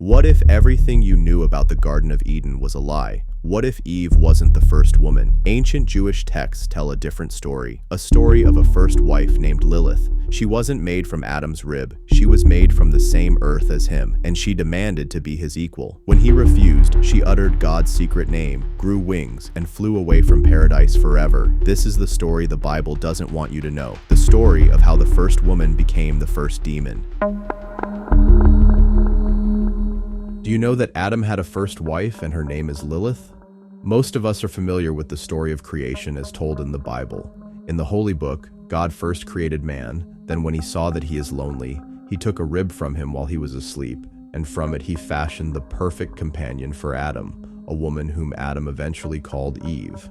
What if everything you knew about the Garden of Eden was a lie? What if Eve wasn't the first woman? Ancient Jewish texts tell a different story. A story of a first wife named Lilith. She wasn't made from Adam's rib. She was made from the same earth as him, and she demanded to be his equal. When he refused, she uttered God's secret name, grew wings, and flew away from paradise forever. This is the story the Bible doesn't want you to know. The story of how the first woman became the first demon. Do you know that Adam had a first wife and her name is Lilith? Most of us are familiar with the story of creation as told in the Bible. In the Holy Book, God first created man, then when he saw that he is lonely, he took a rib from him while he was asleep, and from it he fashioned the perfect companion for Adam, a woman whom Adam eventually called Eve.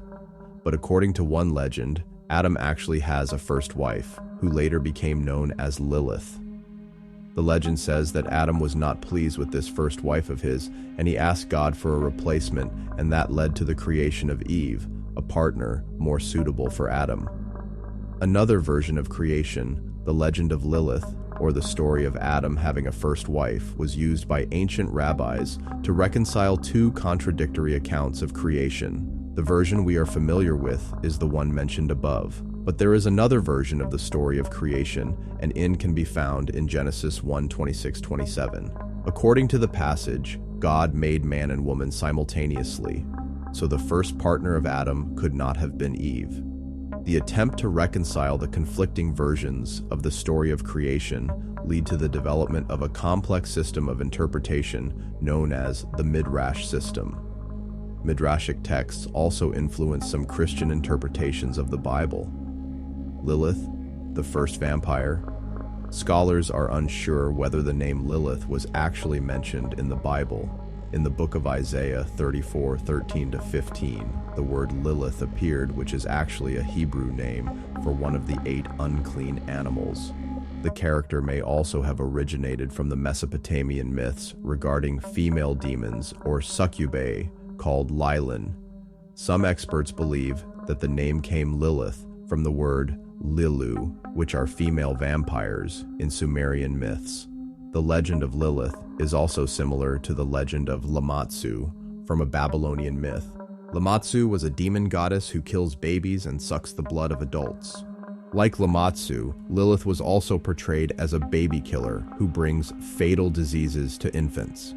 But according to one legend, Adam actually has a first wife, who later became known as Lilith. The legend says that Adam was not pleased with this first wife of his, and he asked God for a replacement, and that led to the creation of Eve, a partner more suitable for Adam. Another version of creation, the legend of Lilith, or the story of Adam having a first wife, was used by ancient rabbis to reconcile two contradictory accounts of creation. The version we are familiar with is the one mentioned above. But there is another version of the story of creation, and it can be found in Genesis 1:26-27. According to the passage, God made man and woman simultaneously, so the first partner of Adam could not have been Eve. The attempt to reconcile the conflicting versions of the story of creation lead to the development of a complex system of interpretation known as the Midrash system. Midrashic texts also influence some Christian interpretations of the Bible. Lilith, the first vampire. Scholars are unsure whether the name Lilith was actually mentioned in the Bible. In the book of Isaiah 34:13-15, the word Lilith appeared, which is actually a Hebrew name for one of the 8 unclean animals. The character may also have originated from the Mesopotamian myths regarding female demons or succubae called Lilin. Some experts believe that the name came Lilith from the word Lilu, which are female vampires in Sumerian myths. The legend of Lilith is also similar to the legend of Lamatsu from a Babylonian myth. Lamatsu was a demon goddess who kills babies and sucks the blood of adults. Like Lamatsu, Lilith was also portrayed as a baby killer who brings fatal diseases to infants.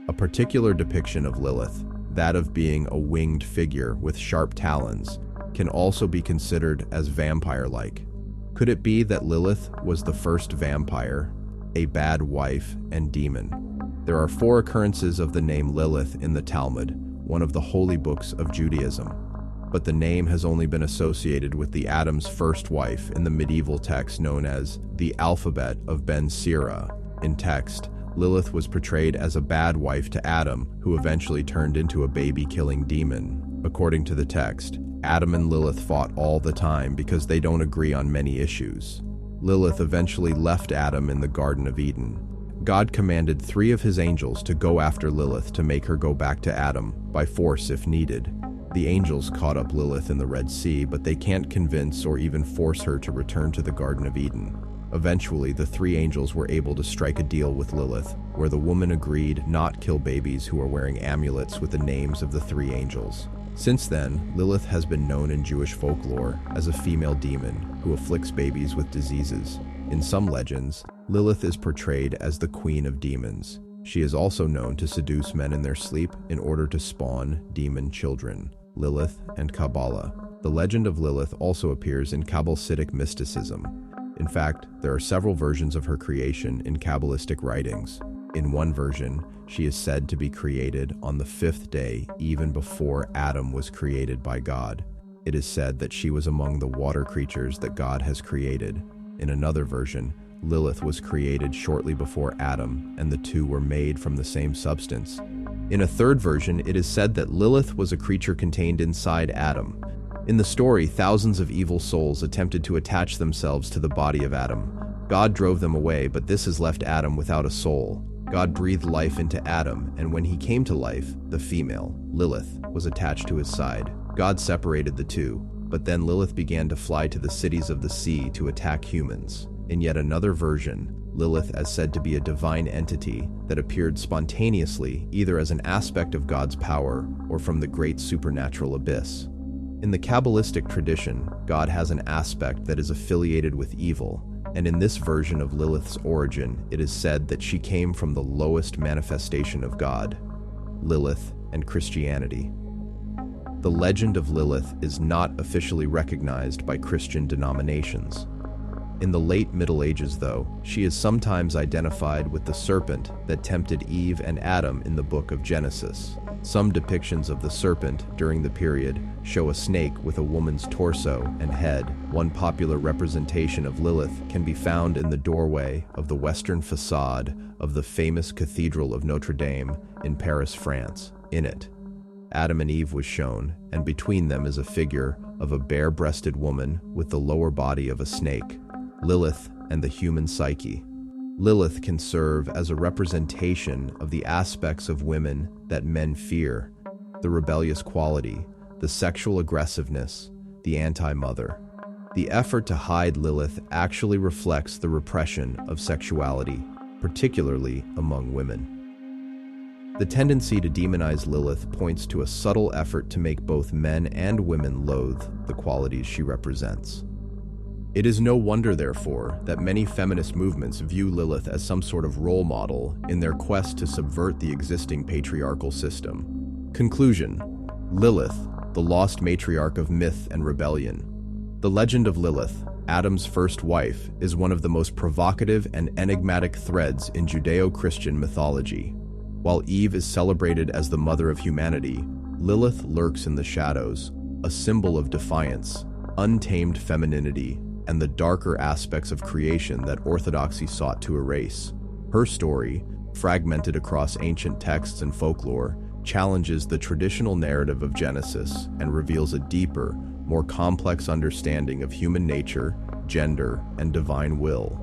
A particular depiction of Lilith, that of being a winged figure with sharp talons, can also be considered as vampire-like. Could it be that Lilith was the first vampire, a bad wife, and demon? There are 4 occurrences of the name Lilith in the Talmud, one of the holy books of Judaism. But the name has only been associated with the Adam's first wife in the medieval text known as the Alphabet of Ben Sira. In text, Lilith was portrayed as a bad wife to Adam, who eventually turned into a baby-killing demon. According to the text, Adam and Lilith fought all the time because they don't agree on many issues. Lilith eventually left Adam in the Garden of Eden. God commanded 3 of his angels to go after Lilith to make her go back to Adam, by force if needed. The angels caught up Lilith in the Red Sea, but they can't convince or even force her to return to the Garden of Eden. Eventually, the 3 angels were able to strike a deal with Lilith, where the woman agreed not kill babies who are wearing amulets with the names of the 3 angels. Since then, Lilith has been known in Jewish folklore as a female demon who afflicts babies with diseases. In some legends, Lilith is portrayed as the queen of demons. She is also known to seduce men in their sleep in order to spawn demon children. Lilith and Kabbalah. The legend of Lilith also appears in Kabbalistic mysticism. In fact, there are several versions of her creation in Kabbalistic writings. In one version, she is said to be created on the 5th day, even before Adam was created by God. It is said that she was among the water creatures that God has created. In another version, Lilith was created shortly before Adam, and the two were made from the same substance. In a third version, it is said that Lilith was a creature contained inside Adam. In the story, thousands of evil souls attempted to attach themselves to the body of Adam. God drove them away, but this has left Adam without a soul. God breathed life into Adam, and when he came to life, the female, Lilith, was attached to his side. God separated the two, but then Lilith began to fly to the cities of the sea to attack humans. In yet another version, Lilith as said to be a divine entity that appeared spontaneously either as an aspect of God's power or from the great supernatural abyss. In the Kabbalistic tradition, God has an aspect that is affiliated with evil, and in this version of Lilith's origin, it is said that she came from the lowest manifestation of God, Lilith and Christianity. The legend of Lilith is not officially recognized by Christian denominations. In the late Middle Ages, though, she is sometimes identified with the serpent that tempted Eve and Adam in the book of Genesis. Some depictions of the serpent during the period show a snake with a woman's torso and head. One popular representation of Lilith can be found in the doorway of the western facade of the famous Cathedral of Notre Dame in Paris, France. In it, Adam and Eve was shown, and between them is a figure of a bare-breasted woman with the lower body of a snake. Lilith and the human psyche. Lilith can serve as a representation of the aspects of women that men fear, the rebellious quality, the sexual aggressiveness, the anti-mother. The effort to hide Lilith actually reflects the repression of sexuality, particularly among women. The tendency to demonize Lilith points to a subtle effort to make both men and women loathe the qualities she represents. It is no wonder, therefore, that many feminist movements view Lilith as some sort of role model in their quest to subvert the existing patriarchal system. Conclusion: Lilith, the lost matriarch of myth and rebellion. The legend of Lilith, Adam's first wife, is one of the most provocative and enigmatic threads in Judeo-Christian mythology. While Eve is celebrated as the mother of humanity, Lilith lurks in the shadows, a symbol of defiance, untamed femininity, and the darker aspects of creation that orthodoxy sought to erase. Her story, fragmented across ancient texts and folklore, challenges the traditional narrative of Genesis and reveals a deeper, more complex understanding of human nature, gender, and divine will.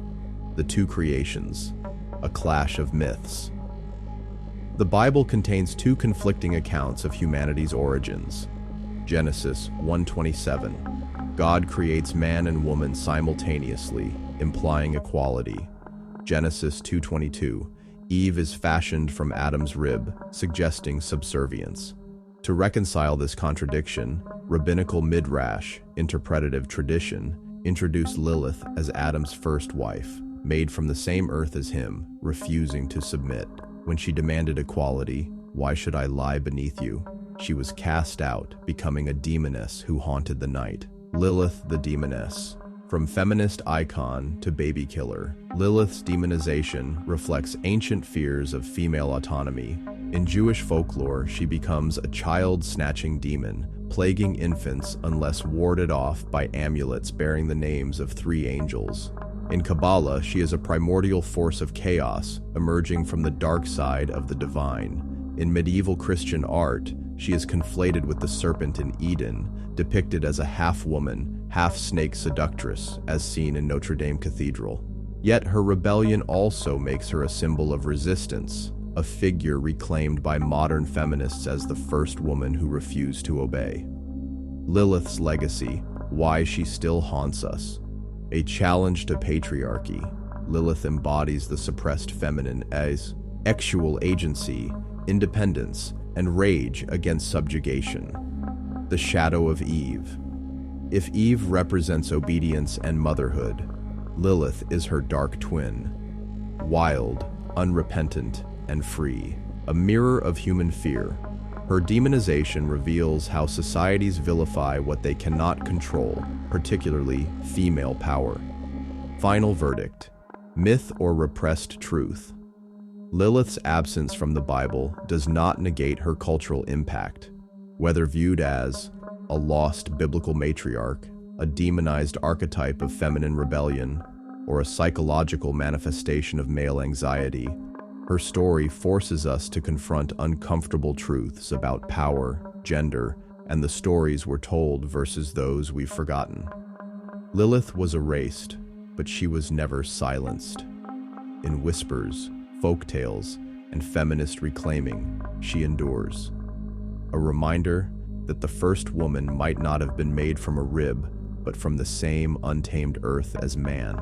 The two creations, a clash of myths. The Bible contains two conflicting accounts of humanity's origins. Genesis 1:27. God creates man and woman simultaneously, implying equality. Genesis 2:22. Eve is fashioned from Adam's rib, suggesting subservience. To reconcile this contradiction, rabbinical midrash, interpretative tradition, introduced Lilith as Adam's first wife, made from the same earth as him, refusing to submit. When she demanded equality, "Why should I lie beneath you?" she was cast out, becoming a demoness who haunted the night. Lilith the demoness. From feminist icon to baby killer, Lilith's demonization reflects ancient fears of female autonomy. In Jewish folklore, she becomes a child-snatching demon, plaguing infants unless warded off by amulets bearing the names of three angels. In Kabbalah, she is a primordial force of chaos, emerging from the dark side of the divine. In medieval Christian art, she is conflated with the serpent in Eden, depicted as a half-woman, half-snake seductress, as seen in Notre Dame Cathedral. Yet her rebellion also makes her a symbol of resistance, a figure reclaimed by modern feminists as the first woman who refused to obey. Lilith's legacy, why she still haunts us. A challenge to patriarchy, Lilith embodies the suppressed feminine as sexual agency, independence, and rage against subjugation. The shadow of Eve. If Eve represents obedience and motherhood, Lilith is her dark twin. Wild, unrepentant, and free. A mirror of human fear. Her demonization reveals how societies vilify what they cannot control, particularly female power. Final verdict: myth or repressed truth. Lilith's absence from the Bible does not negate her cultural impact. Whether viewed as a lost biblical matriarch, a demonized archetype of feminine rebellion, or a psychological manifestation of male anxiety, her story forces us to confront uncomfortable truths about power, gender, and the stories we're told versus those we've forgotten. Lilith was erased, but she was never silenced. In whispers, folktales, and feminist reclaiming, she endures. A reminder that the first woman might not have been made from a rib, but from the same untamed earth as man,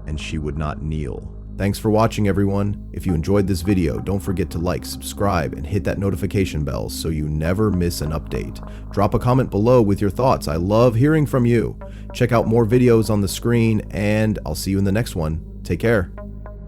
and she would not kneel, Thanks for watching, everyone. If you enjoyed this video, don't forget to like, subscribe, and hit that notification bell so you never miss an update. Drop a comment below with your thoughts. I love hearing from you. Check out more videos on the screen, and I'll see you in the next one. Take care.